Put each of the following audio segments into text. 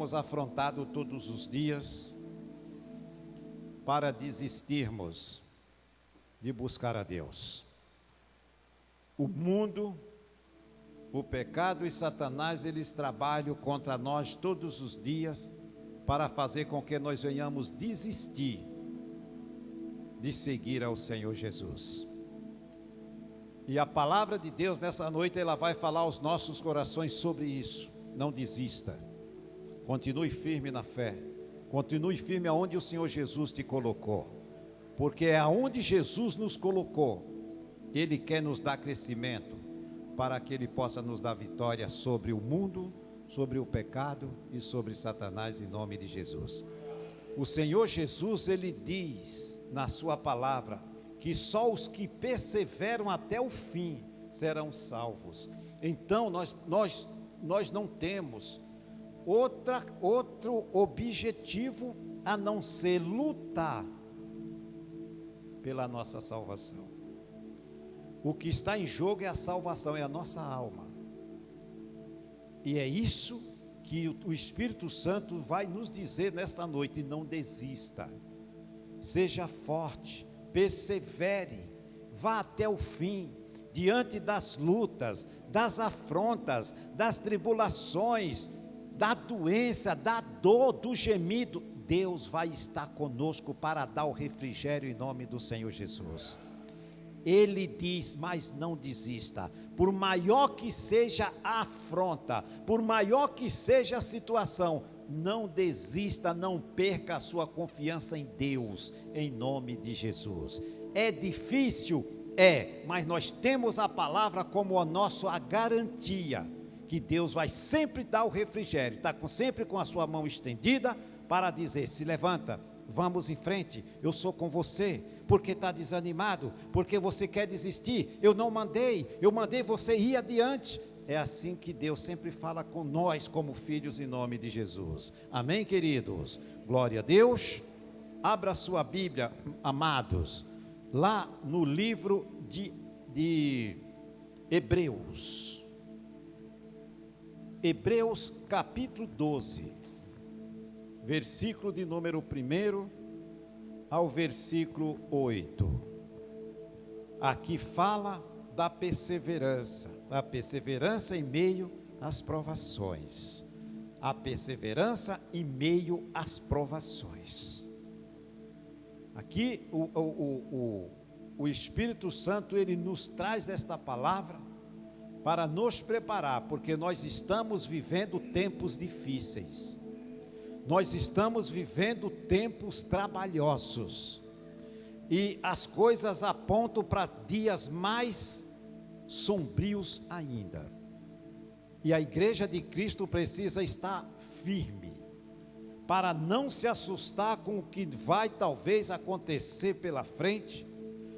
somos afrontados todos os dias para desistirmos de buscar a Deus. O mundo, o pecado e Satanás, eles trabalham contra nós todos os dias para fazer com que nós venhamos desistir de seguir ao Senhor Jesus. E a palavra de Deus nessa noite, ela vai falar aos nossos corações sobre isso. Não desista, continue firme na fé, continue firme aonde o Senhor Jesus te colocou, porque é aonde Jesus nos colocou, Ele quer nos dar crescimento, para que Ele possa nos dar vitória sobre o mundo, sobre o pecado e sobre Satanás, em nome de Jesus. O Senhor Jesus, Ele diz na sua palavra, que só os que perseveram até o fim serão salvos. Então nós não temos outro objetivo a não ser lutar pela nossa salvação. O que está em jogo é a salvação, é a nossa alma. E é isso que o Espírito Santo vai nos dizer nesta noite: não desista, seja forte, persevere, vá até o fim, diante das lutas, das afrontas, das tribulações, da doença, da dor, do gemido. Deus vai estar conosco para dar o refrigério em nome do Senhor Jesus. Ele diz, mas não desista, por maior que seja a afronta, por maior que seja a situação, não desista, não perca a sua confiança em Deus, em nome de Jesus. É difícil? É, mas nós temos a palavra como a nossa garantia, que Deus vai sempre dar o refrigério, está sempre com a sua mão estendida, para dizer: se levanta, vamos em frente, eu sou com você. Porque está desanimado, porque você quer desistir, eu mandei você ir adiante. É assim que Deus sempre fala com nós como filhos, em nome de Jesus. Amém, queridos? Glória a Deus. Abra sua Bíblia, amados, lá no livro de Hebreus. Hebreus capítulo 12, versículo de número 1 ao versículo 8. Aqui fala da perseverança em meio às provações, a perseverança em meio às provações. Aqui o Espírito Santo, ele nos traz esta palavra para nos preparar, porque nós estamos vivendo tempos difíceis, nós estamos vivendo tempos trabalhosos, e as coisas apontam para dias mais sombrios ainda, e a igreja de Cristo precisa estar firme, para não se assustar com o que vai talvez acontecer pela frente,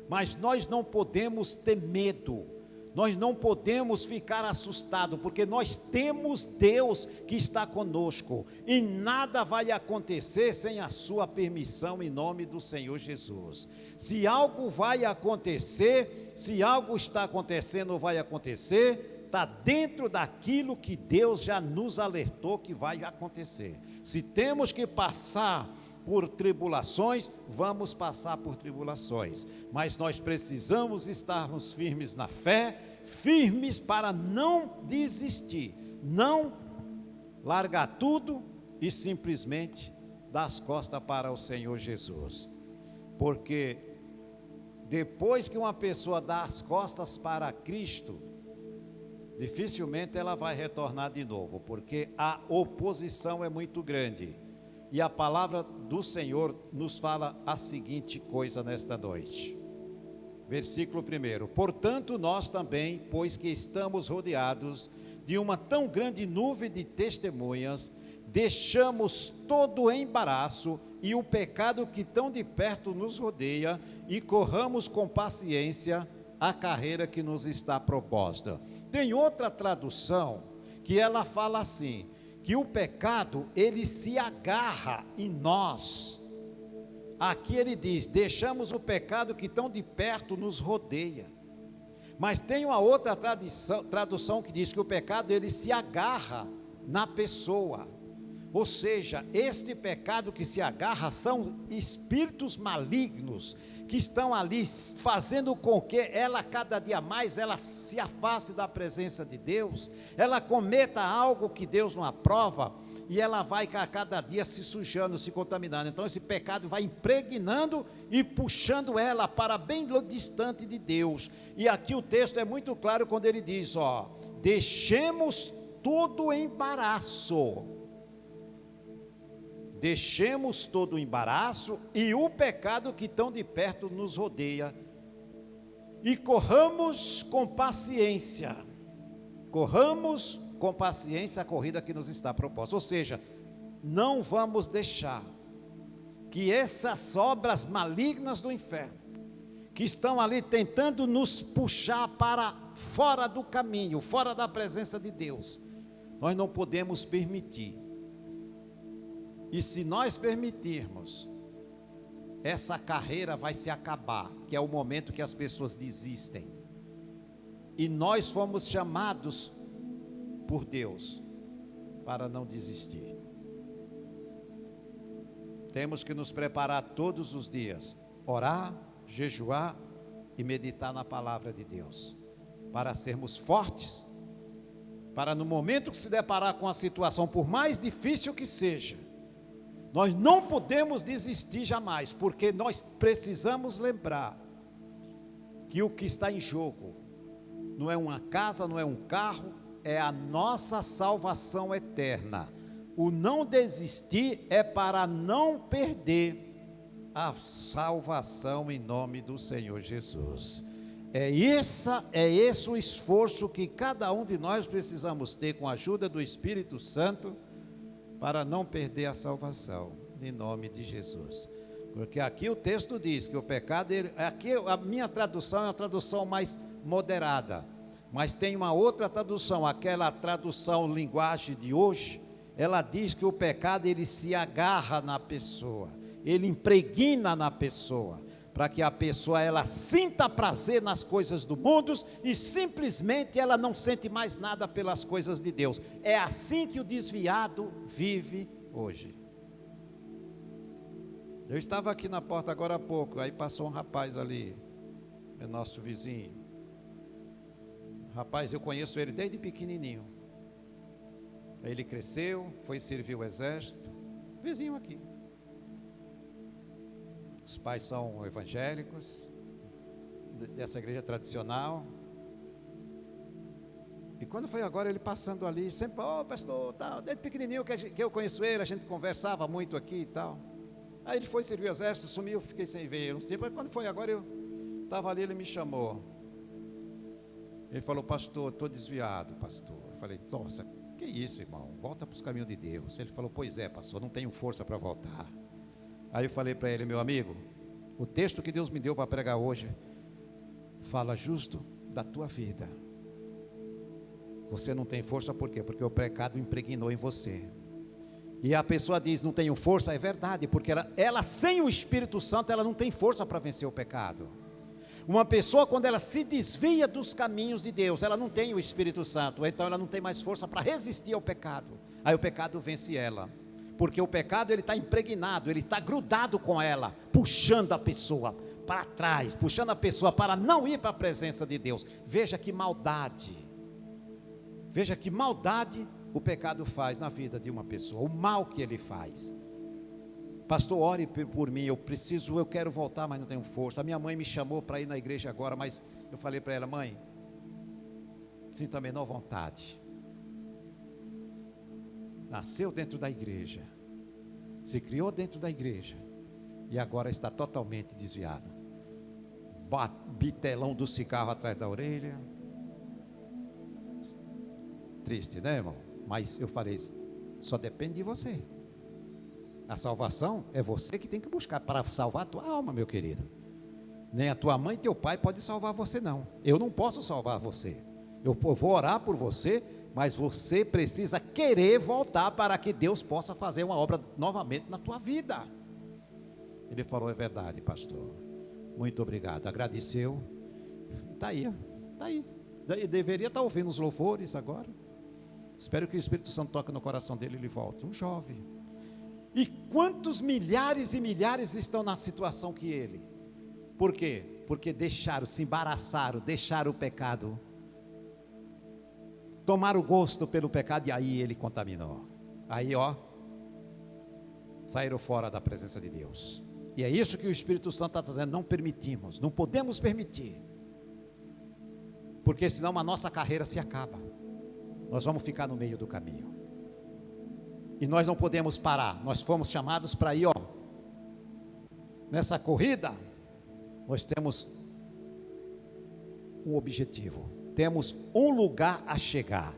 mas nós não podemos ter medo, nós não podemos ficar assustados, porque nós temos Deus que está conosco, e nada vai acontecer sem a sua permissão, em nome do Senhor Jesus. Se algo vai acontecer, se algo está acontecendo ou vai acontecer, está dentro daquilo que Deus já nos alertou que vai acontecer. Se temos que passar por tribulações, vamos passar por tribulações, mas nós precisamos estarmos firmes na fé, firmes para não desistir, não largar tudo e simplesmente dar as costas para o Senhor Jesus, porque depois que uma pessoa dá as costas para Cristo, dificilmente ela vai retornar de novo, porque a oposição é muito grande. E a palavra do Senhor nos fala a seguinte coisa nesta noite. Versículo 1: portanto nós também, pois que estamos rodeados de uma tão grande nuvem de testemunhas, deixamos todo o embaraço e o pecado que tão de perto nos rodeia, e corramos com paciência a carreira que nos está proposta. Tem outra tradução que ela fala assim, que o pecado, ele se agarra em nós. Aqui ele diz: deixamos o pecado que tão de perto nos rodeia. Mas tem uma outra tradução que diz que o pecado, ele se agarra na pessoa. Ou seja, este pecado que se agarra são espíritos malignos que estão ali fazendo com que ela cada dia mais ela se afaste da presença de Deus, ela cometa algo que Deus não aprova e ela vai a cada dia se sujando, se contaminando. Então esse pecado vai impregnando e puxando ela para bem distante de Deus. E aqui o texto é muito claro quando ele diz, deixemos todo o embaraço. Deixemos todo o embaraço e o pecado que tão de perto nos rodeia e corramos com paciência a corrida que nos está proposta. Ou seja, não vamos deixar que essas obras malignas do inferno, que estão ali tentando nos puxar para fora do caminho, fora da presença de Deus, nós não podemos permitir. E se nós permitirmos, essa carreira vai se acabar, que é o momento que as pessoas desistem. E nós fomos chamados por Deus para não desistir. Temos que nos preparar todos os dias, orar, jejuar e meditar na palavra de Deus, para sermos fortes, para no momento que se deparar com a situação, por mais difícil que seja, nós não podemos desistir jamais, porque nós precisamos lembrar que o que está em jogo não é uma casa, não é um carro, é a nossa salvação eterna. O não desistir é para não perder a salvação em nome do Senhor Jesus. É esse o esforço que cada um de nós precisamos ter com a ajuda do Espírito Santo, para não perder a salvação, em nome de Jesus. Porque aqui o texto diz que o pecado, aqui a minha tradução é uma tradução mais moderada, mas tem uma outra tradução, aquela tradução linguagem de hoje, ela diz que o pecado ele se agarra na pessoa, ele impregna na pessoa, para que a pessoa ela sinta prazer nas coisas do mundo e simplesmente ela não sente mais nada pelas coisas de Deus. É assim que o desviado vive hoje. Eu estava aqui na porta agora há pouco, aí passou um rapaz ali, é nosso vizinho. Rapaz, eu conheço ele desde pequenininho. Ele cresceu, foi servir o exército, vizinho aqui. Os pais são evangélicos, dessa igreja tradicional. E quando foi agora ele passando ali, sempre, pastor, tal, desde pequenininho que eu conheço ele, a gente conversava muito aqui e tal. Aí ele foi servir o exército, sumiu, fiquei sem ver ele uns tempos. Quando foi agora eu estava ali, ele me chamou. Ele falou, pastor, estou desviado, pastor. Eu falei, nossa, que isso, irmão, volta para os caminhos de Deus. Ele falou, pois é, pastor, não tenho força para voltar. Aí eu falei para ele, meu amigo, o texto que Deus me deu para pregar hoje, fala justo da tua vida. Você não tem força por quê? Porque o pecado impregnou em você. E a pessoa diz, não tenho força, é verdade, porque ela sem o Espírito Santo, ela não tem força para vencer o pecado. Uma pessoa quando ela se desvia dos caminhos de Deus, ela não tem o Espírito Santo, então ela não tem mais força para resistir ao pecado. Aí o pecado vence ela. Porque o pecado ele está impregnado, ele está grudado com ela, puxando a pessoa para trás, puxando a pessoa para não ir para a presença de Deus. Veja que maldade o pecado faz na vida de uma pessoa, o mal que ele faz. Pastor, ore por mim, eu quero voltar, mas não tenho força. A minha mãe me chamou para ir na igreja agora, mas eu falei para ela, mãe, sinta a menor vontade. Nasceu dentro da igreja, se criou dentro da igreja e agora está totalmente desviado. Bitelão do cigarro atrás da orelha. Triste, né, irmão? Mas eu falei, só depende de você. A salvação é você que tem que buscar para salvar a tua alma, meu querido. Nem a tua mãe e teu pai podem salvar você, não. Eu não posso salvar você. Eu vou orar por você, mas você precisa querer voltar para que Deus possa fazer uma obra novamente na tua vida. Ele falou, é verdade, pastor. Muito obrigado. Agradeceu. Está aí, está aí. Deveria estar ouvindo os louvores agora. Espero que o Espírito Santo toque no coração dele e ele volte. Um jovem. E quantos milhares e milhares estão na situação que ele? Por quê? Porque deixaram, se embaraçaram, deixaram o pecado, tomaram o gosto pelo pecado e aí ele contaminou. Aí saíram fora da presença de Deus. E é isso que o Espírito Santo está dizendo, não permitimos, não podemos permitir. Porque senão a nossa carreira se acaba. Nós vamos ficar no meio do caminho. E nós não podemos parar. Nós fomos chamados para ir, nessa corrida, nós temos um objetivo. Temos um lugar a chegar.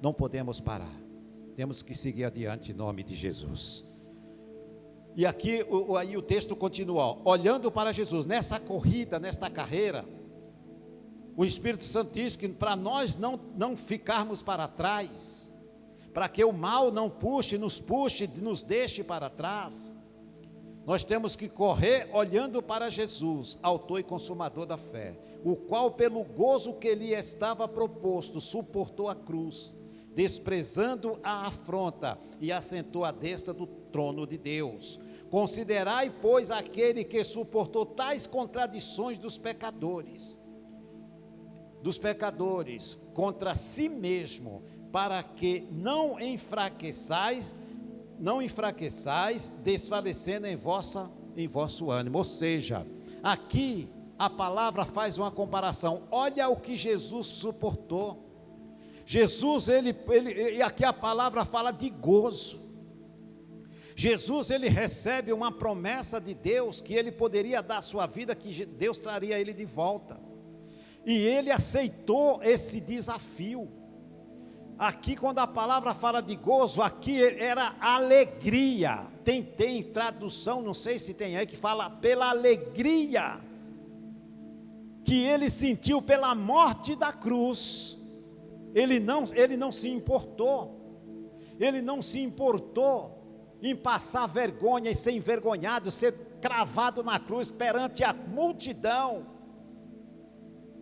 Não podemos parar. Temos que seguir adiante em nome de Jesus. E aqui aí o texto continua, olhando para Jesus, nessa corrida, nesta carreira, o Espírito Santo diz que para nós não ficarmos para trás, para que o mal não nos deixe para trás, nós temos que correr olhando para Jesus, autor e consumador da fé, o qual pelo gozo que lhe estava proposto, suportou a cruz, desprezando a afronta e assentou à destra do trono de Deus. Considerai, pois, aquele que suportou tais contradições dos pecadores contra si mesmo, para que não enfraqueçais, desfalecendo em vosso ânimo. Ou seja, aqui a palavra faz uma comparação. Olha o que Jesus suportou. Jesus, e aqui a palavra fala de gozo. Jesus, ele recebe uma promessa de Deus, que ele poderia dar a sua vida, que Deus traria ele de volta. E ele aceitou esse desafio. Aqui quando a palavra fala de gozo, aqui era alegria. Tem tradução, não sei se tem aí, que fala pela alegria que ele sentiu pela morte da cruz. Ele não se importou. Ele não se importou em passar vergonha e ser envergonhado, ser cravado na cruz perante a multidão.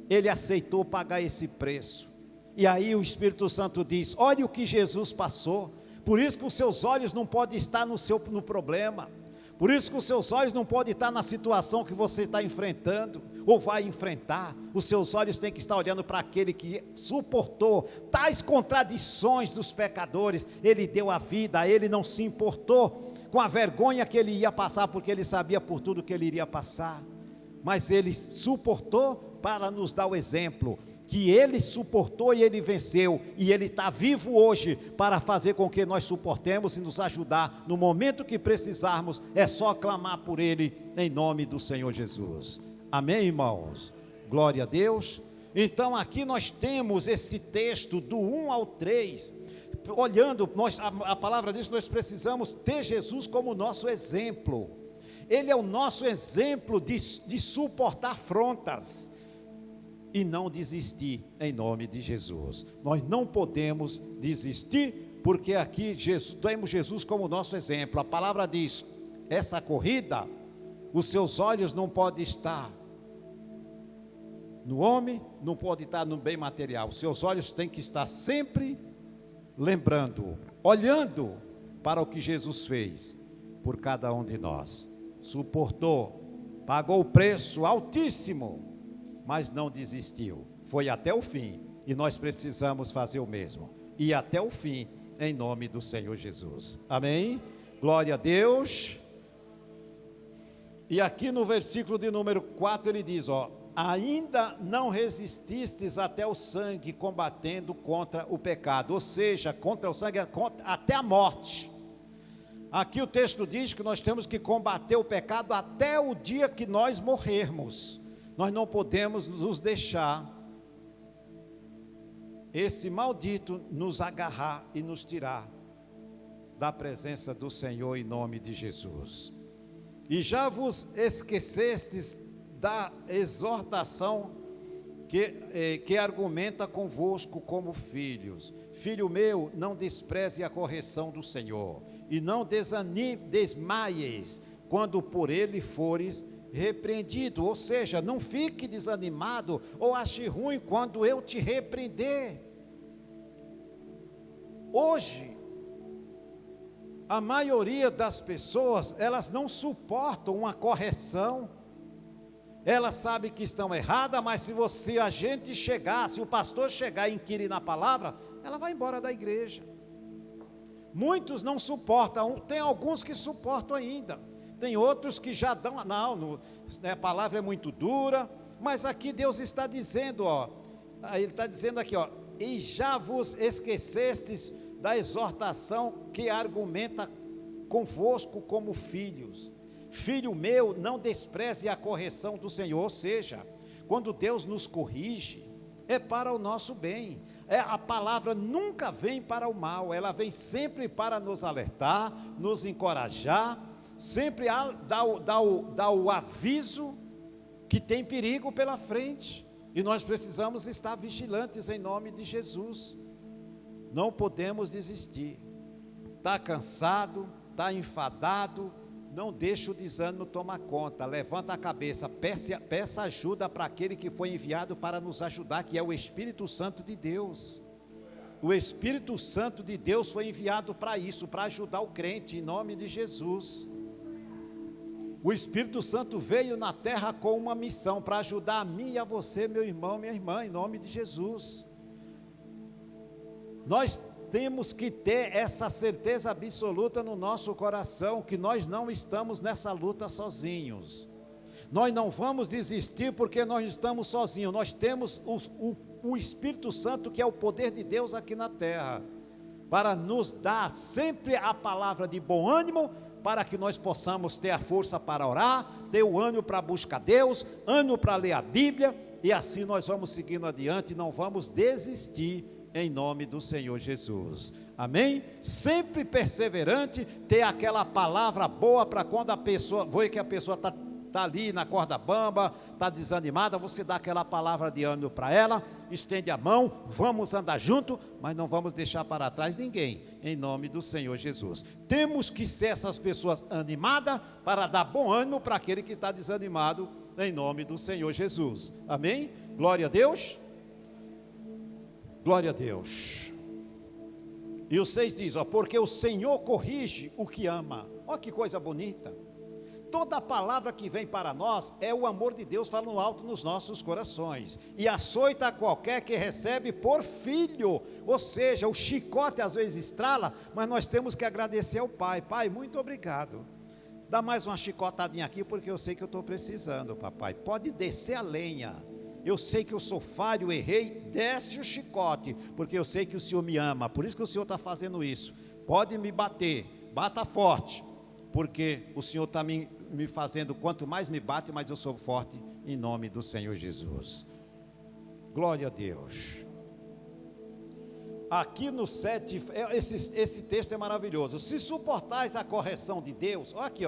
Ele aceitou pagar esse preço. E aí o Espírito Santo diz, olha o que Jesus passou. Por isso que os seus olhos não podem estar no problema. Por isso que os seus olhos não podem estar na situação que você está enfrentando, ou vai enfrentar. Os seus olhos têm que estar olhando para aquele que suportou tais contradições dos pecadores. Ele deu a vida, ele não se importou com a vergonha que ele ia passar, porque ele sabia por tudo que ele iria passar. Mas ele suportou para nos dar o exemplo, que ele suportou e ele venceu, e ele está vivo hoje para fazer com que nós suportemos e nos ajudar no momento que precisarmos. É só clamar por ele em nome do Senhor Jesus. Amém, irmãos? Glória a Deus. Então aqui nós temos esse texto do 1 ao 3, olhando, a palavra diz que nós precisamos ter Jesus como nosso exemplo. Ele é o nosso exemplo de suportar afrontas e não desistir em nome de Jesus. Nós não podemos desistir, porque aqui temos Jesus como nosso exemplo. A palavra diz, essa corrida, os seus olhos não podem estar no homem, não podem estar no bem material. Os seus olhos têm que estar sempre lembrando, olhando para o que Jesus fez por cada um de nós. Suportou, pagou o preço altíssimo, mas não desistiu, foi até o fim, e nós precisamos fazer o mesmo, e até o fim, em nome do Senhor Jesus, amém? Glória a Deus. E aqui no versículo de número 4 ele diz, ainda não resististes até o sangue, combatendo contra o pecado, ou seja, contra o sangue, até a morte. Aqui o texto diz que nós temos que combater o pecado até o dia que nós morrermos. Nós não podemos nos deixar esse maldito nos agarrar e nos tirar da presença do Senhor em nome de Jesus. E vos esquecestes da exortação que argumenta convosco como filhos. Filho meu, não despreze a correção do Senhor, e não desmaies quando por ele fores repreendido. Ou seja, não fique desanimado ou ache ruim quando eu te repreender. Hoje, a maioria das pessoas, elas não suportam uma correção. Elas sabem que estão erradas, mas se a gente chegar, se o pastor chegar e inquirir na palavra, ela vai embora da igreja. Muitos não suportam, tem alguns que suportam ainda, tem outros que já dão, a palavra é muito dura, mas aqui Deus está dizendo, Ele está dizendo aqui, e já vos esquecestes da exortação que argumenta convosco como filhos. Filho meu, não despreze a correção do Senhor. Ou seja, quando Deus nos corrige, é para o nosso bem. A palavra nunca vem para o mal, ela vem sempre para nos alertar, nos encorajar, sempre dá o aviso que tem perigo pela frente. E nós precisamos estar vigilantes em nome de Jesus. Não podemos desistir. Está cansado, está enfadado, não deixe o desânimo tomar conta, levanta a cabeça, peça ajuda para aquele que foi enviado para nos ajudar, que é o Espírito Santo de Deus. O Espírito Santo de Deus foi enviado para isso, para ajudar o crente, em nome de Jesus. O Espírito Santo veio na terra com uma missão, para ajudar a mim e a você, meu irmão, minha irmã, em nome de Jesus. Nós temos que ter essa certeza absoluta no nosso coração, que nós não estamos nessa luta sozinhos. Nós não vamos desistir porque nós estamos sozinhos. Nós temos o Espírito Santo, que é o poder de Deus aqui na terra, para nos dar sempre a palavra de bom ânimo, para que nós possamos ter a força para orar, ter o ânimo para buscar Deus, ânimo para ler a Bíblia, e assim nós vamos seguindo adiante, não vamos desistir, em nome do Senhor Jesus, amém? Sempre perseverante, ter aquela palavra boa para quando a pessoa, vê que a pessoa está ali na corda bamba, está desanimada, você dá aquela palavra de ânimo para ela, estende a mão, vamos andar junto, mas não vamos deixar para trás ninguém, em nome do Senhor Jesus. Temos que ser essas pessoas animadas, para dar bom ânimo para aquele que está desanimado, em nome do Senhor Jesus, amém? Glória a Deus. Glória a Deus. E o 6 diz, porque o Senhor corrige o que ama. Olha que coisa bonita. Toda palavra que vem para nós é o amor de Deus falando alto nos nossos corações. E açoita a qualquer que recebe por filho. Ou seja, o chicote às vezes estrala, mas nós temos que agradecer ao Pai. Pai, muito obrigado. Dá mais uma chicotadinha aqui, porque eu sei que eu estou precisando, papai. Pode descer a lenha. Eu sei que eu sou falho, errei, desce o chicote, porque eu sei que o Senhor me ama, por isso que o Senhor está fazendo isso. Pode me bater, bata forte, porque o Senhor está me fazendo, quanto mais me bate, mais eu sou forte, em nome do Senhor Jesus. Glória a Deus. Aqui no 7, esse texto é maravilhoso. Se suportais a correção de Deus, olha aqui,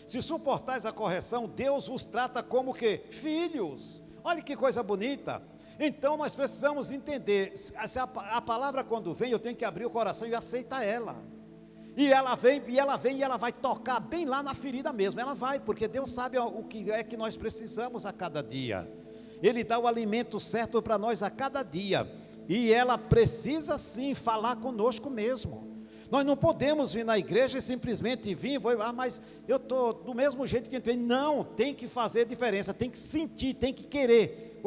se suportais a correção, Deus vos trata como que? Filhos. Olha que coisa bonita. Então nós precisamos entender, se a palavra quando vem, eu tenho que abrir o coração e aceitar ela. E ela vem, e ela vai tocar bem lá na ferida mesmo. Ela vai, porque Deus sabe o que é que nós precisamos a cada dia. Ele dá o alimento certo para nós a cada dia. E ela precisa sim falar conosco mesmo. Nós não podemos vir na igreja e simplesmente vir, mas eu estou do mesmo jeito que entrei. Não, tem que fazer diferença, tem que sentir, tem que querer.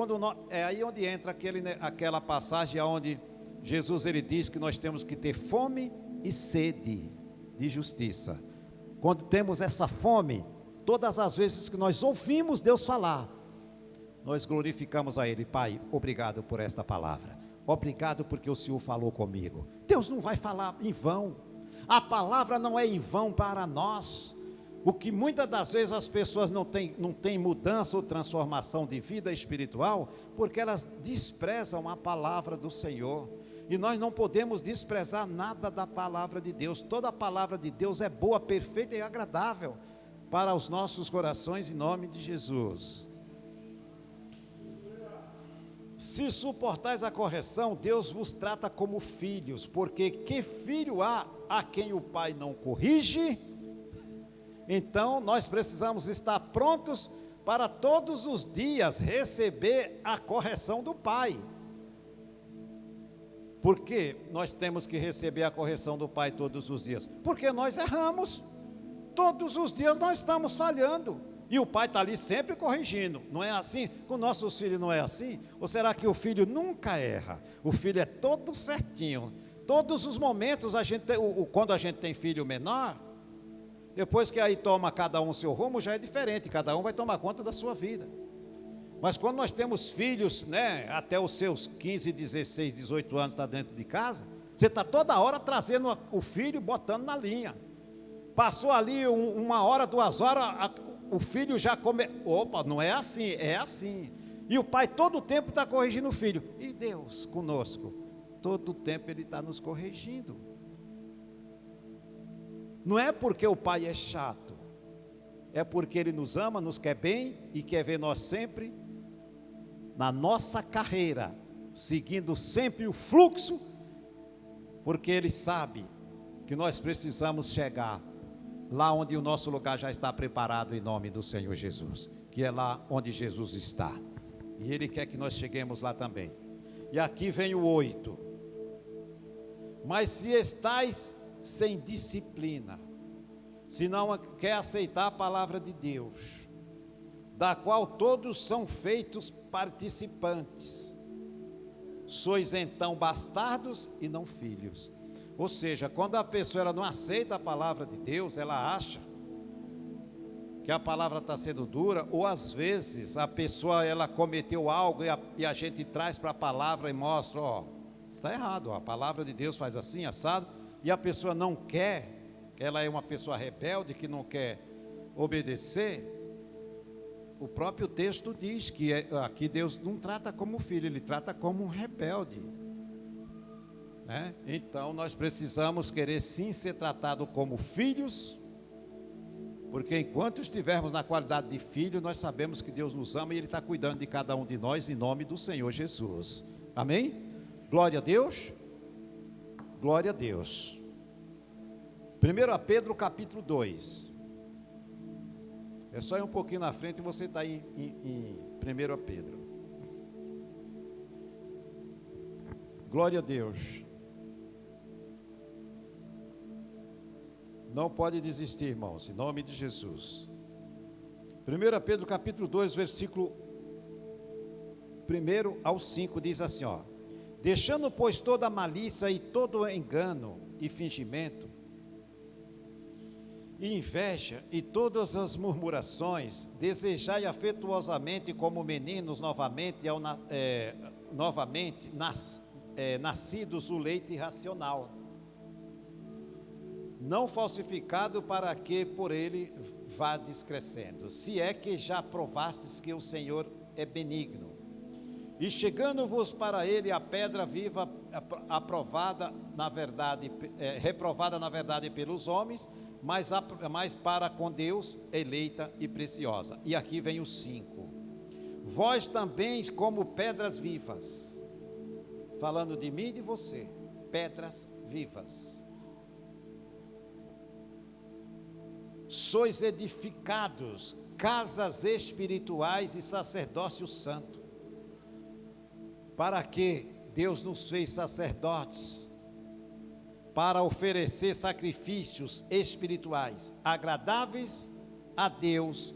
É aí onde entra aquela passagem onde Jesus ele diz que nós temos que ter fome e sede de justiça. Quando temos essa fome, todas as vezes que nós ouvimos Deus falar, nós glorificamos a Ele. Pai, obrigado por esta palavra. Obrigado porque o Senhor falou comigo. Deus não vai falar em vão. A palavra não é em vão para nós. O que muitas das vezes as pessoas não têm mudança ou transformação de vida espiritual, porque elas desprezam a palavra do Senhor. E nós não podemos desprezar nada da palavra de Deus. Toda a palavra de Deus é boa, perfeita e agradável para os nossos corações, em nome de Jesus. Se suportais a correção, Deus vos trata como filhos, porque que filho há a quem o pai não corrige? Então nós precisamos estar prontos para todos os dias receber a correção do pai. Por que nós temos que receber a correção do Pai todos os dias? Porque nós erramos. Todos os dias nós estamos falhando. E o Pai está ali sempre corrigindo. Não é assim? Com nossos filhos não é assim? Ou será que o filho nunca erra? O filho é todo certinho. Todos os momentos, quando a gente tem filho menor, depois que aí toma cada um seu rumo, já é diferente. Cada um vai tomar conta da sua vida. Mas quando nós temos filhos, né, até os seus 15, 16, 18 anos, está dentro de casa, você está toda hora trazendo o filho, botando na linha. Passou ali 1 hora, 2 horas, o filho já come. Opa, não é assim, é assim. E o pai todo o tempo está corrigindo o filho. E Deus conosco, todo o tempo Ele está nos corrigindo. Não é porque o pai é chato, é porque Ele nos ama, nos quer bem e quer ver nós sempre na nossa carreira, seguindo sempre o fluxo, porque Ele sabe que nós precisamos chegar lá onde o nosso lugar já está preparado em nome do Senhor Jesus, que é lá onde Jesus está, e Ele quer que nós cheguemos lá também. E aqui vem o 8, mas se estáis sem disciplina, se não quer aceitar a palavra de Deus, da qual todos são feitos participantes, sois então bastardos e não filhos. Ou seja, quando a pessoa ela não aceita a palavra de Deus, ela acha que a palavra está sendo dura, ou às vezes a pessoa ela cometeu algo e a gente traz para a palavra e mostra, ó, está errado, ó, a palavra de Deus faz assim, assado, e a pessoa não quer, ela é uma pessoa rebelde que não quer obedecer. O próprio texto diz que aqui Deus não trata como filho, Ele trata como um rebelde. Então nós precisamos querer sim ser tratados como filhos, porque enquanto estivermos na qualidade de filho, nós sabemos que Deus nos ama e Ele está cuidando de cada um de nós em nome do Senhor Jesus. Amém? Glória a Deus. Glória a Deus. 1 Pedro capítulo 2. É só ir um pouquinho na frente e você está em 1 Pedro. Glória a Deus. Não pode desistir, irmãos, em nome de Jesus. 1 Pedro capítulo 2, versículo 1 ao 5, diz assim, ó: deixando, pois, toda malícia e todo engano e fingimento, e inveja e todas as murmurações, desejai afetuosamente como meninos nascidos o leite racional, não falsificado, para que por ele vá descrescendo, se é que já provastes que o Senhor é benigno. E chegando-vos para ele a pedra viva, aprovada na verdade, reprovada na verdade pelos homens, mas para com Deus eleita e preciosa. E aqui vem o 5. Vós também como pedras vivas, falando de mim e de você, pedras vivas, sois edificados, casas espirituais e sacerdócio santo. Para que Deus nos fez sacerdotes? Para oferecer sacrifícios espirituais, agradáveis a Deus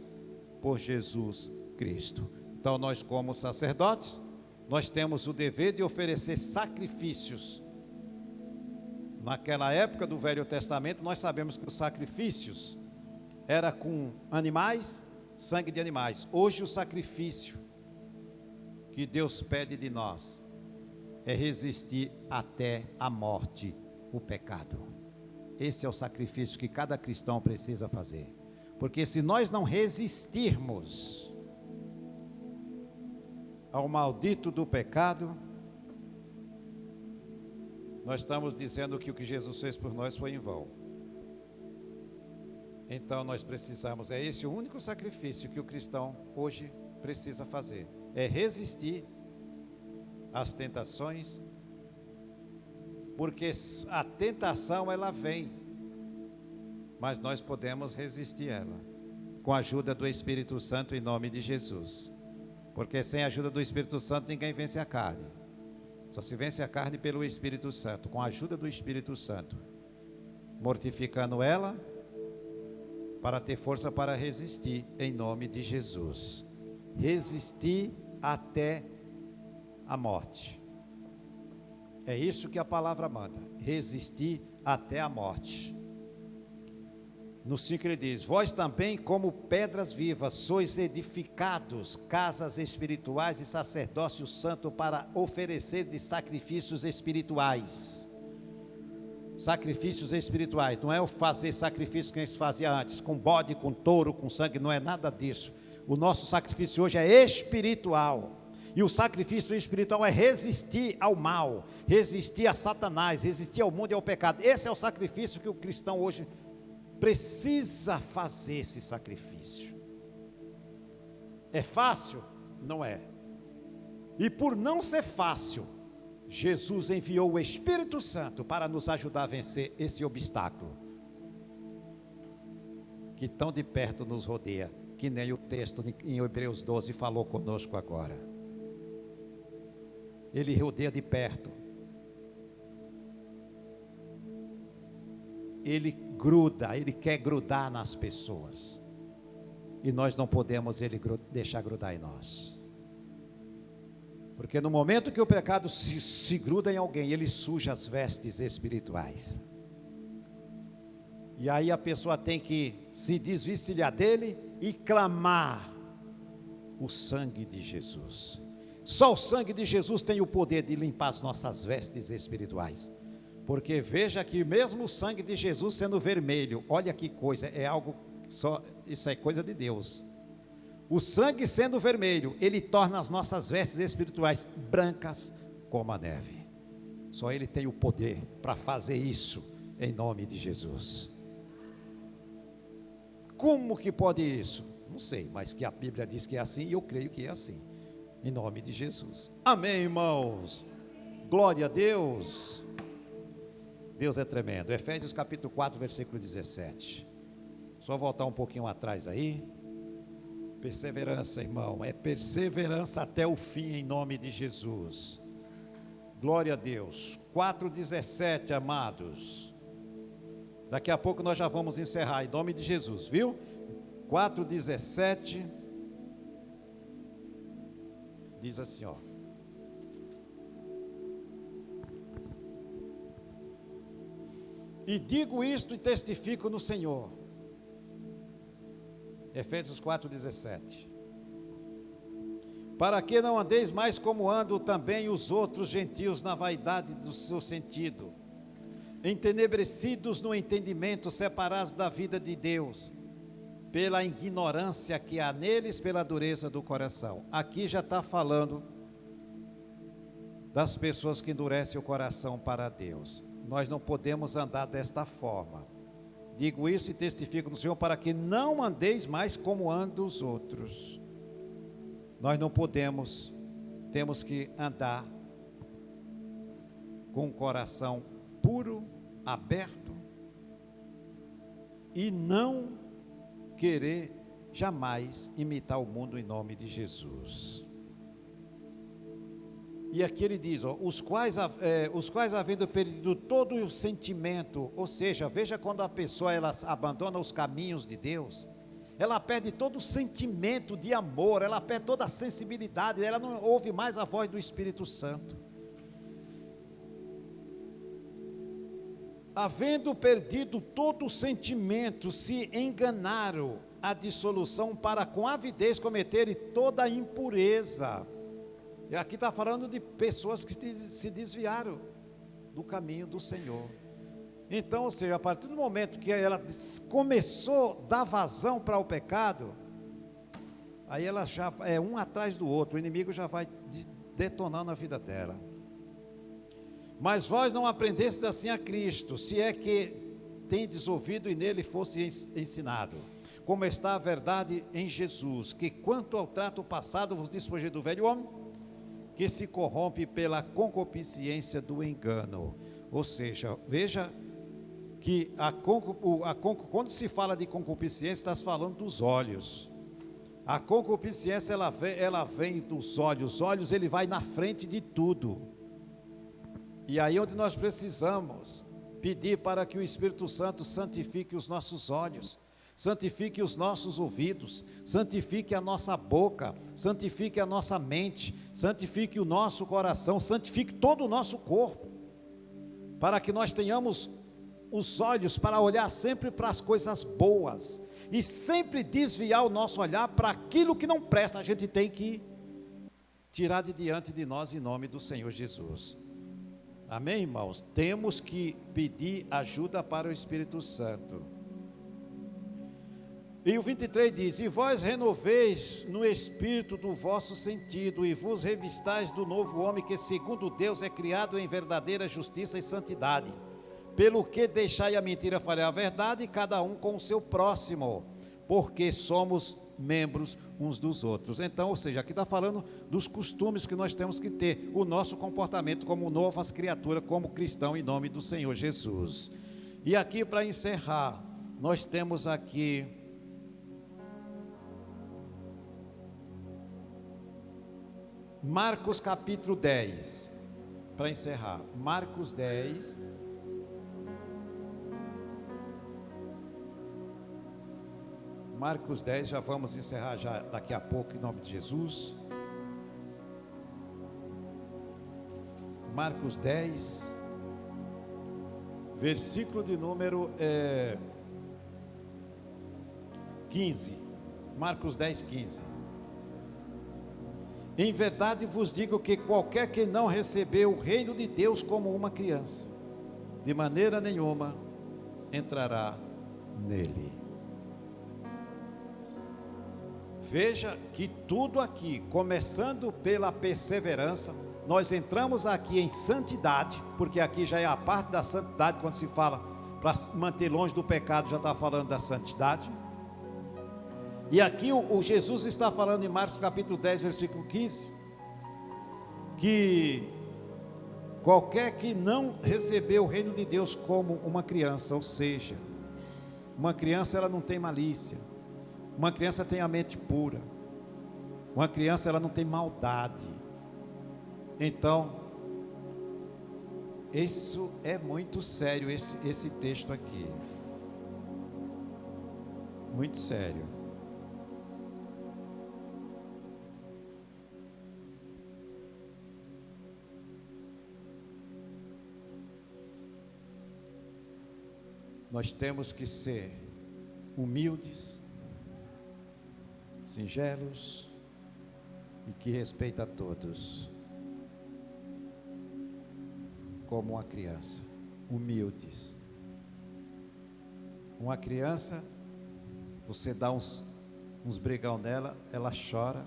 por Jesus Cristo. Então nós, como sacerdotes, nós temos o dever de oferecer sacrifícios. Naquela época do Velho Testamento, nós sabemos que os sacrifícios era com animais, sangue de animais. Hoje o sacrifício que Deus pede de nós é resistir até a morte o pecado. Esse é o sacrifício que cada cristão precisa fazer, porque se nós não resistirmos ao maldito do pecado, nós estamos dizendo que o que Jesus fez por nós foi em vão. Então nós precisamos, é esse o único sacrifício que o cristão hoje precisa fazer, é resistir às tentações, porque a tentação ela vem, mas nós podemos resistir ela, com a ajuda do Espírito Santo em nome de Jesus, porque sem a ajuda do Espírito Santo ninguém vence a carne, Só se vence a carne pelo Espírito Santo, com a ajuda do Espírito Santo, mortificando ela, para ter força para resistir, em nome de Jesus. Resistir até a morte. É isso que a palavra manda, resistir até a morte. No 5 ele diz: vós também, como pedras vivas, sois edificados, casas espirituais e sacerdócio santo, para oferecer de sacrifícios espirituais. Sacrifícios espirituais, não é o fazer sacrifício que a gente fazia antes, com bode, com touro, com sangue, não é nada disso. O nosso sacrifício hoje é espiritual. E o sacrifício espiritual é resistir ao mal, resistir a Satanás, resistir ao mundo e ao pecado. Esse é o sacrifício que o cristão hoje precisa fazer, esse sacrifício. É fácil? Não é. E por não ser fácil, Jesus enviou o Espírito Santo para nos ajudar a vencer esse obstáculo que tão de perto nos rodeia, que nem o texto em Hebreus 12 falou conosco agora. Ele rodeia de perto. Ele gruda, ele quer grudar nas pessoas. E nós não podemos deixar grudar em nós. Porque no momento que o pecado se gruda em alguém, ele suja as vestes espirituais. E aí a pessoa tem que se desvencilhar dele e clamar o sangue de Jesus. Só o sangue de Jesus tem o poder de limpar as nossas vestes espirituais. Porque veja que mesmo o sangue de Jesus sendo vermelho, olha que coisa, é algo só, isso é coisa de Deus. O sangue sendo vermelho, ele torna as nossas vestes espirituais brancas como a neve. Só ele tem o poder para fazer isso, em nome de Jesus. Como que pode isso? Não sei, mas que a Bíblia diz que é assim, e eu creio que é assim, em nome de Jesus. Amém, irmãos? Glória a Deus. Deus é tremendo. Efésios capítulo 4, versículo 17. Só voltar um pouquinho atrás aí. Perseverança, irmão, é perseverança até o fim, em nome de Jesus. Glória a Deus. 4:17, amados. Daqui a pouco nós já vamos encerrar, em nome de Jesus, viu? 4:17 diz assim, ó: e digo isto e testifico no Senhor. Efésios 4:17. Para que não andeis mais como andam também os outros gentios na vaidade do seu sentido, entenebrecidos no entendimento, separados da vida de Deus, pela ignorância que há neles, pela dureza do coração. Aqui já está falando das pessoas que endurecem o coração para Deus. Nós não podemos andar desta forma. Digo isso e testifico no Senhor, para que não andeis mais como andam os outros. Nós não podemos, temos que andar com o coração puro, aberto, e não querer jamais imitar o mundo em nome de Jesus. E aqui ele diz, ó, os quais havendo perdido todo o sentimento, ou seja, veja quando a pessoa ela abandona os caminhos de Deus, ela perde todo o sentimento de amor, ela perde toda a sensibilidade, ela não ouve mais a voz do Espírito Santo. Havendo perdido todo o sentimento, se enganaram a dissolução para com avidez cometerem toda a impureza. E aqui está falando de pessoas que se desviaram do caminho do Senhor. Então, ou seja, a partir do momento que ela começou a dar vazão para o pecado, aí ela já é um atrás do outro, o inimigo já vai detonando a vida dela. Mas vós não aprendestes assim a Cristo, se é que tendes ouvido e nele fosse ensinado, como está a verdade em Jesus, que quanto ao trato passado vos despojei do velho homem, que se corrompe pela concupiscência do engano. Ou seja, veja que quando se fala de concupiscência, está se falando dos olhos. A concupiscência ela vem dos olhos. Os olhos ele vai na frente de tudo. E aí onde nós precisamos pedir para que o Espírito Santo santifique os nossos olhos, santifique os nossos ouvidos, santifique a nossa boca, santifique a nossa mente, santifique o nosso coração, santifique todo o nosso corpo, para que nós tenhamos os olhos para olhar sempre para as coisas boas, e sempre desviar o nosso olhar para aquilo que não presta. A gente tem que tirar de diante de nós em nome do Senhor Jesus. Amém, irmãos? Temos que pedir ajuda para o Espírito Santo. E o 23 diz: e vós renoveis no espírito do vosso sentido, e vos revistais do novo homem, que segundo Deus é criado em verdadeira justiça e santidade. Pelo que deixai a mentira, falei a verdade, cada um com o seu próximo, porque somos membros uns dos outros. Então, ou seja, aqui está falando dos costumes que nós temos que ter, o nosso comportamento como novas criaturas, como cristão, em nome do Senhor Jesus. E aqui, para encerrar, nós temos aqui Marcos capítulo 10, para encerrar, Marcos 10, Marcos 10, já vamos encerrar já daqui a pouco, em nome de Jesus. Marcos 10, versículo de número 15, Marcos 10, 15. Em verdade vos digo que qualquer que não recebeu o reino de Deus como uma criança, de maneira nenhuma entrará nele. Veja que tudo aqui, começando pela perseverança, nós entramos aqui em santidade, porque aqui já é a parte da santidade, quando se fala para manter longe do pecado, já está falando da santidade. E aqui o Jesus está falando em Marcos capítulo 10, versículo 15, que qualquer que não recebeu o reino de Deus como uma criança, ou seja, uma criança ela não tem malícia, uma criança tem a mente pura, uma criança ela não tem maldade. Então, isso é muito sério, esse texto aqui, muito sério. Nós temos que ser humildes, singelos e que respeita a todos, como uma criança, humildes. Uma criança, você dá uns brigão nela, ela chora,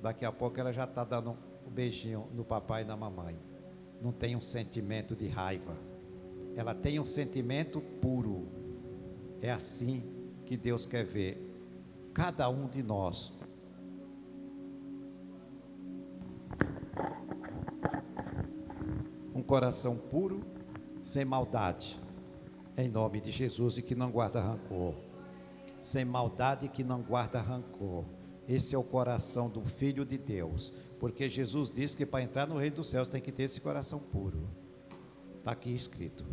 daqui a pouco ela já está dando um beijinho no papai e na mamãe. Não tem um sentimento de raiva, ela tem um sentimento puro. É assim que Deus quer ver cada um de nós. Um coração puro, sem maldade, em nome de Jesus, e que não guarda rancor. Sem maldade, que não guarda rancor. Esse é o coração do Filho de Deus, porque Jesus disse que para entrar no reino dos céus tem que ter esse coração puro. Está aqui escrito,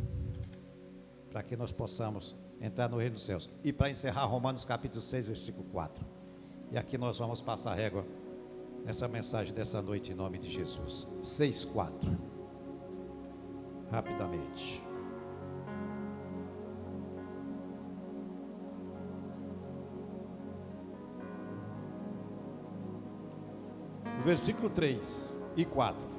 para que nós possamos entrar no reino dos céus. E para encerrar, Romanos capítulo 6, versículo 4. E aqui nós vamos passar a régua nessa mensagem dessa noite, em nome de Jesus. 6, 4. Rapidamente. Versículo 3 e 4.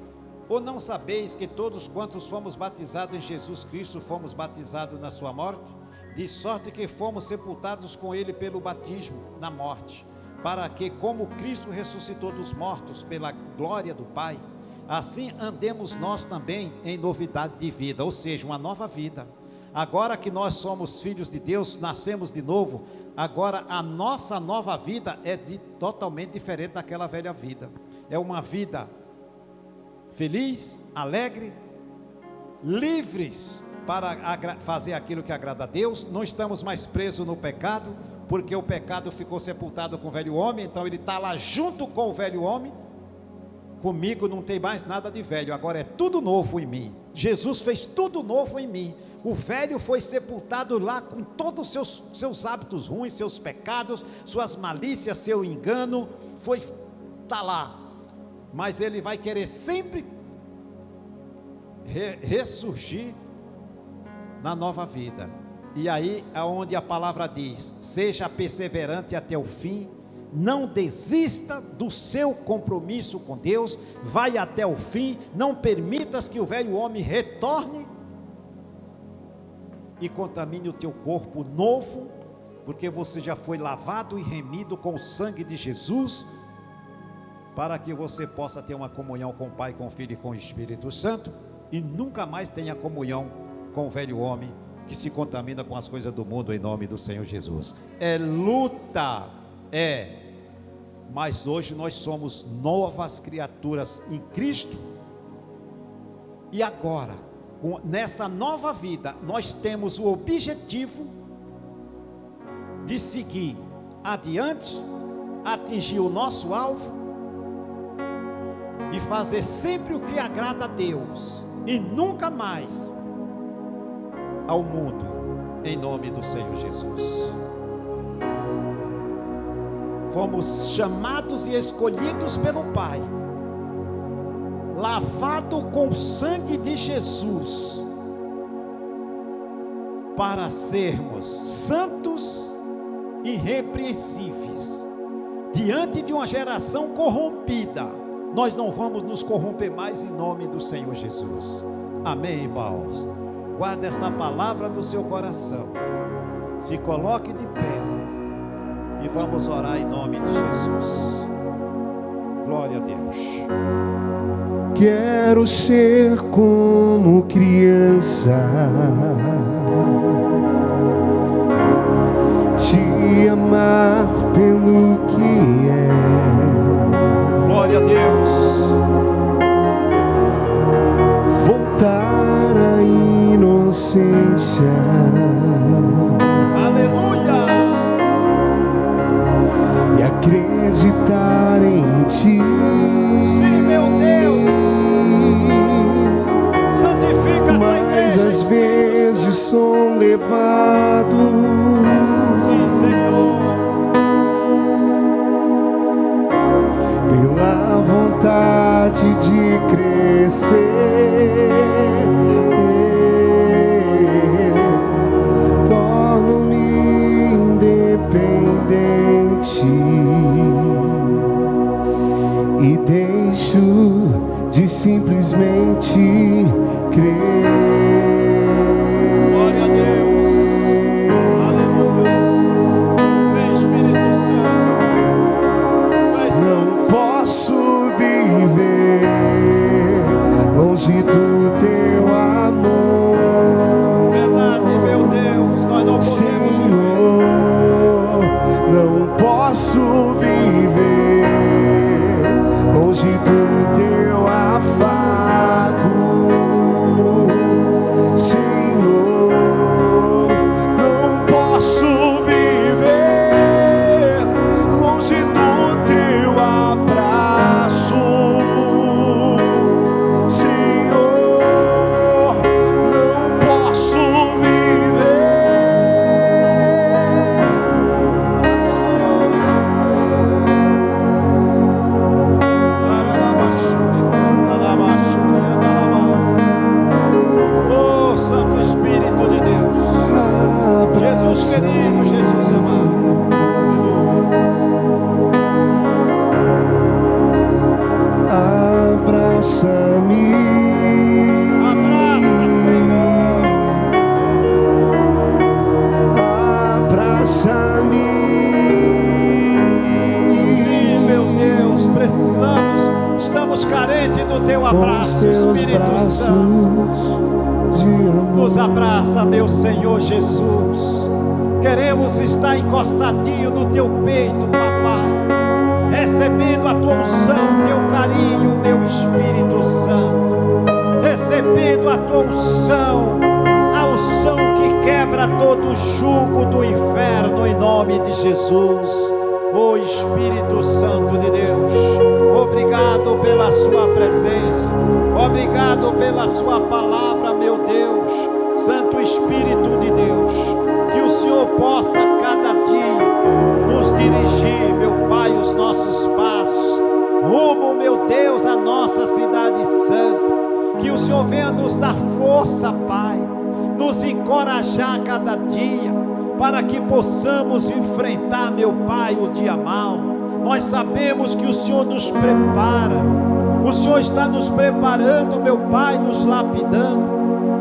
Ou não sabeis que todos quantos fomos batizados em Jesus Cristo, fomos batizados na sua morte? De sorte que fomos sepultados com ele pelo batismo na morte, para que, como Cristo ressuscitou dos mortos pela glória do Pai, assim andemos nós também em novidade de vida, ou seja, uma nova vida. Agora que nós somos filhos de Deus, nascemos de novo, agora a nossa nova vida é totalmente diferente daquela velha vida. É uma vida feliz, alegre, livres para fazer aquilo que agrada a Deus. Não estamos mais presos no pecado, porque o pecado ficou sepultado com o velho homem, então ele está lá junto com o velho homem, comigo não tem mais nada de velho, agora é tudo novo em mim. Jesus fez tudo novo em mim. O velho foi sepultado lá com todos os seus hábitos ruins, seus pecados, suas malícias, seu engano, está lá. Mas ele vai querer sempre ressurgir na nova vida. E aí é onde a palavra diz: seja perseverante até o fim, não desista do seu compromisso com Deus, vai até o fim, não permitas que o velho homem retorne e contamine o teu corpo novo, porque você já foi lavado e remido com o sangue de Jesus, para que você possa ter uma comunhão com o Pai, com o Filho e com o Espírito Santo, e nunca mais tenha comunhão com o velho homem que se contamina com as coisas do mundo, em nome do Senhor Jesus. É luta, mas hoje nós somos novas criaturas em Cristo. E agora, nessa nova vida, nós temos o objetivo de seguir adiante, atingir o nosso alvo e fazer sempre o que agrada a Deus e nunca mais ao mundo, em nome do Senhor Jesus. Fomos chamados e escolhidos pelo Pai, lavado com o sangue de Jesus, para sermos santos e irrepreensíveis diante de uma geração corrompida. Nós não vamos nos corromper mais, em nome do Senhor Jesus. Amém, irmãos? Guarde esta palavra no seu coração, se coloque de pé e vamos orar em nome de Jesus. Glória a Deus. Quero ser como criança, te amar pelo que é. Glória a Deus. Voltar à inocência. Aleluia. E acreditar em ti. Sim, meu Deus. Santifica a tua igreja. Mas às vezes sou levado. Sim, Senhor. Pela vontade de crescer, torno-me independente e deixo de simplesmente crer. Glória a Deus. Aleluia. Vem, Espírito Santo. Vem, Santo. Posso viver longe do teu amor. Verdade, meu Deus, nós não podemos Senhor, não posso viver longe do teu afago. Senhor, não posso viver longe do teu abraço. Senhor, não posso Oh, Santo Espírito de Deus. Jesus querido, Jesus amado. Abraça-me. Abraça, Senhor. Abraça-me. Sim, meu Deus, precisamos, estamos carentes do teu abraço, Espírito Santo. Nos abraça, meu Senhor Jesus. Queremos estar encostadinho no teu peito, papai, recebendo a tua unção, teu carinho, meu Espírito Santo, recebendo a tua unção, a unção que quebra todo o jugo do inferno, em nome de Jesus. Oh Espírito Santo de Deus, obrigado pela sua presença, obrigado pela sua palavra, meu Deus. Santo Espírito de Deus, que o Senhor possa cada dia nos dirigir, meu Pai, os nossos passos, rumo, meu Deus, à nossa cidade santa. Que o Senhor venha nos dar força, Pai, nos encorajar cada dia, para que possamos enfrentar, meu Pai, o dia mau. Nós sabemos que o Senhor nos prepara, o Senhor está nos preparando, meu Pai, nos lapidando,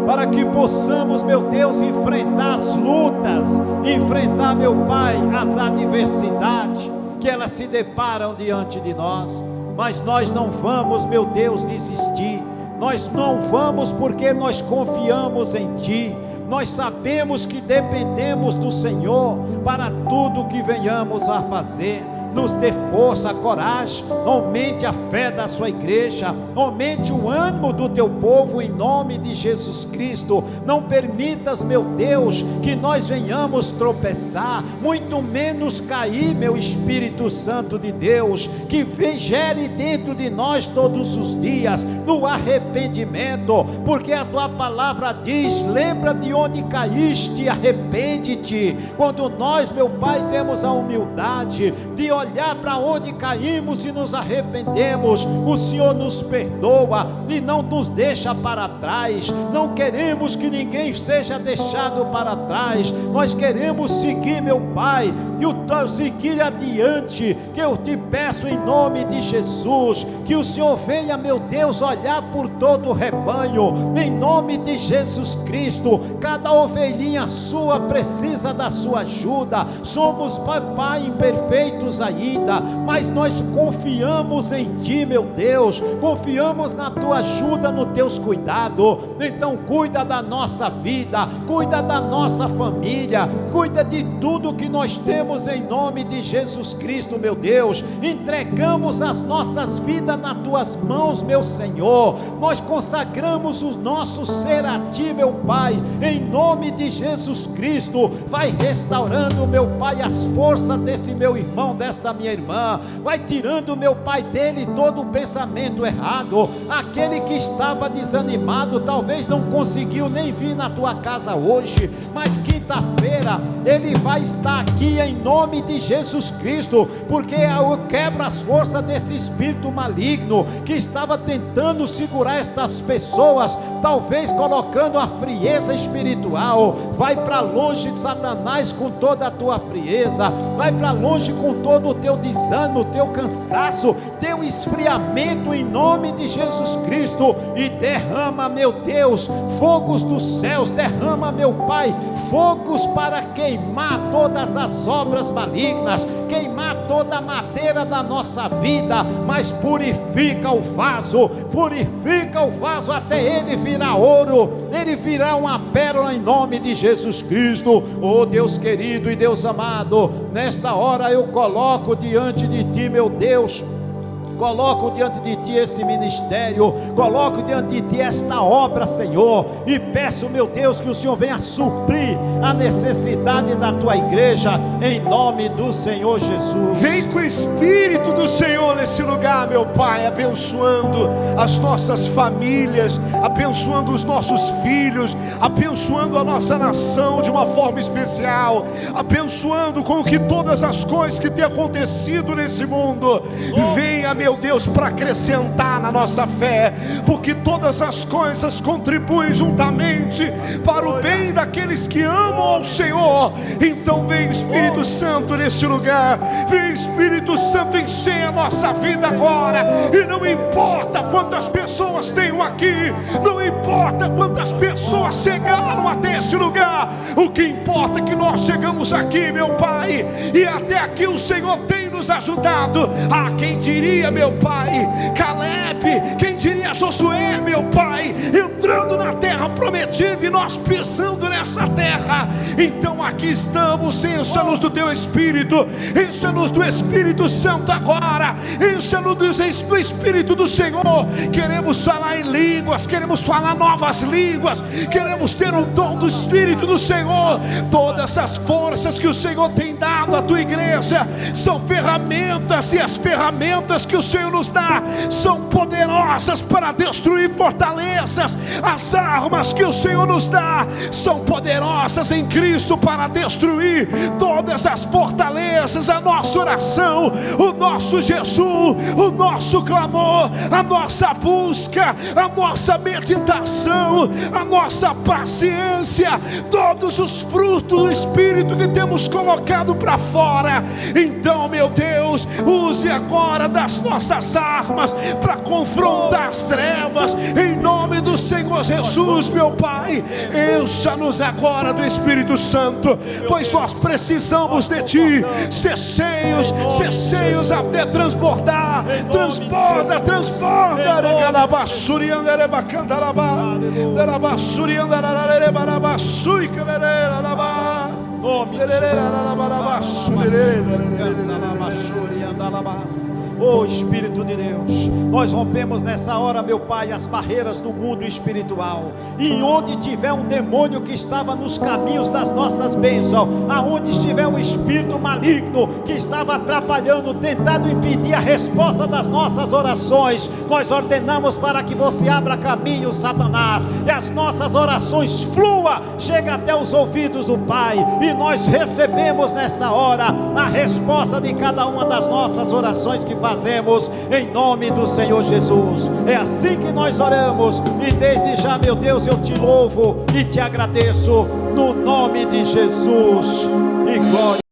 para que possamos, meu Deus, enfrentar as lutas, enfrentar, meu Pai, as adversidades, que elas se deparam diante de nós. Mas nós não vamos, meu Deus, desistir, nós não vamos, porque nós confiamos em Ti. Nós sabemos que dependemos do Senhor para tudo que venhamos a fazer. Nos dê força, coragem, aumente a fé da sua igreja, aumente o ânimo do teu povo em nome de Jesus Cristo. Não permitas, meu Deus, que nós venhamos tropeçar, muito menos cair, meu Espírito Santo de Deus, que gere dentro de nós todos os dias no arrependimento, porque a tua palavra diz: lembra de onde caíste, arrepende-te. Quando nós, meu Pai, temos a humildade de olhar para onde caímos e nos arrependemos, o Senhor nos perdoa e não nos deixa para trás. Não queremos que ninguém seja deixado para trás. Nós queremos seguir, meu Pai, e seguir adiante. Que eu te peço em nome de Jesus, que o Senhor venha, meu Deus, olhar por todo o rebanho, em nome de Jesus Cristo. Cada ovelhinha sua precisa da sua ajuda. Somos, Pai, imperfeitos ainda, mas nós confiamos em Ti, meu Deus, confiamos na Tua ajuda, no Teus cuidados. Então cuida da nossa vida, cuida da nossa família, cuida de tudo que nós temos em nome de Jesus Cristo, meu Deus. Entregamos as nossas vidas nas Tuas mãos, meu Senhor. Nós consagramos o nosso ser a Ti, meu Pai, em nome de Jesus Cristo. Vai restaurando, meu Pai, as forças desse meu irmão, desta minha irmã. Vai tirando, meu Pai, dele todo o pensamento errado. Aquele que estava desanimado, talvez não conseguiu nem vir na tua casa hoje, mas quinta-feira ele vai estar aqui em nome de Jesus Cristo, porque eu quebro as forças desse espírito maligno que estava tentando segurar estas pessoas, talvez colocando a frieza espiritual. Vai para longe de Satanás com toda a tua frieza, vai para longe com todo o teu desânimo, teu cansaço, teu esfriamento em nome de Jesus Cristo. E derrama, meu Deus, fogos dos céus, derrama, meu Pai, fogos para queimar todas as obras malignas, queimar toda a madeira da nossa vida, mas purifica o vaso até ele virar ouro, ele virar uma pérola em nome de Jesus Cristo. Oh Deus querido e Deus amado, nesta hora eu coloco diante de Ti, meu Deus, coloco diante de Ti esse ministério, coloco diante de Ti esta obra, Senhor, e peço, meu Deus, que o Senhor venha suprir a necessidade da Tua igreja, em nome do Senhor Jesus. Vem com o Espírito do Senhor nesse lugar, meu Pai, abençoando as nossas famílias, abençoando os nossos filhos, abençoando a nossa nação de uma forma especial, abençoando com que todas as coisas que têm acontecido nesse mundo venha, meu Deus, para acrescentar na nossa fé, porque todas as coisas contribuem juntamente para o bem daqueles que amam ao Senhor. Então vem Espírito Santo neste lugar, vem Espírito Santo, encher a nossa vida agora, e não importa quantas pessoas tenham aqui, não importa quantas pessoas chegaram até este lugar, o que importa é que nós chegamos aqui, meu Pai, e até aqui o Senhor tem nos ajudado. Ah, quem diria, meu Pai, Caleb, quem diria Josué, meu Pai, entrando na terra prometida e nós pisando nessa terra. Então aqui estamos, encha-nos do Teu Espírito, encha-nos do Espírito Santo agora, encha-nos do Espírito do Senhor. Queremos falar em línguas, queremos falar novas línguas, queremos ter o dom do Espírito do Senhor. Todas as forças que o Senhor tem dado à Tua igreja são ferramentas, e as ferramentas que o Senhor nos dá são poderosas para destruir fortalezas. As armas que o Senhor nos dá são poderosas em Cristo para destruir todas as fortalezas. A nossa oração, o nosso jejum, o nosso clamor, a nossa busca, a nossa meditação, a nossa paciência, todos os frutos do Espírito que temos colocado para fora. Então, meu Deus, use agora das nossas armas para confrontar as trevas, em nome do Senhor Jesus, meu Pai. Encha-nos agora do Espírito Santo, pois nós precisamos de Ti. Ser cheios até transbordar. Transborda, transborda. Oh Espírito de Deus, nós rompemos nessa hora, meu Pai, as barreiras do mundo espiritual. E onde tiver um demônio que estava nos caminhos das nossas bênçãos, aonde estiver um espírito maligno que estava atrapalhando, tentando impedir a resposta das nossas orações, nós ordenamos para que você abra caminho, Satanás, e as nossas orações fluam, chega até os ouvidos do Pai, e nós recebemos nesta hora a resposta de cada uma das nossas orações que fazemos, em nome do Senhor Jesus. É assim que nós oramos, e desde já, meu Deus, eu te louvo e te agradeço, no nome de Jesus, e glória.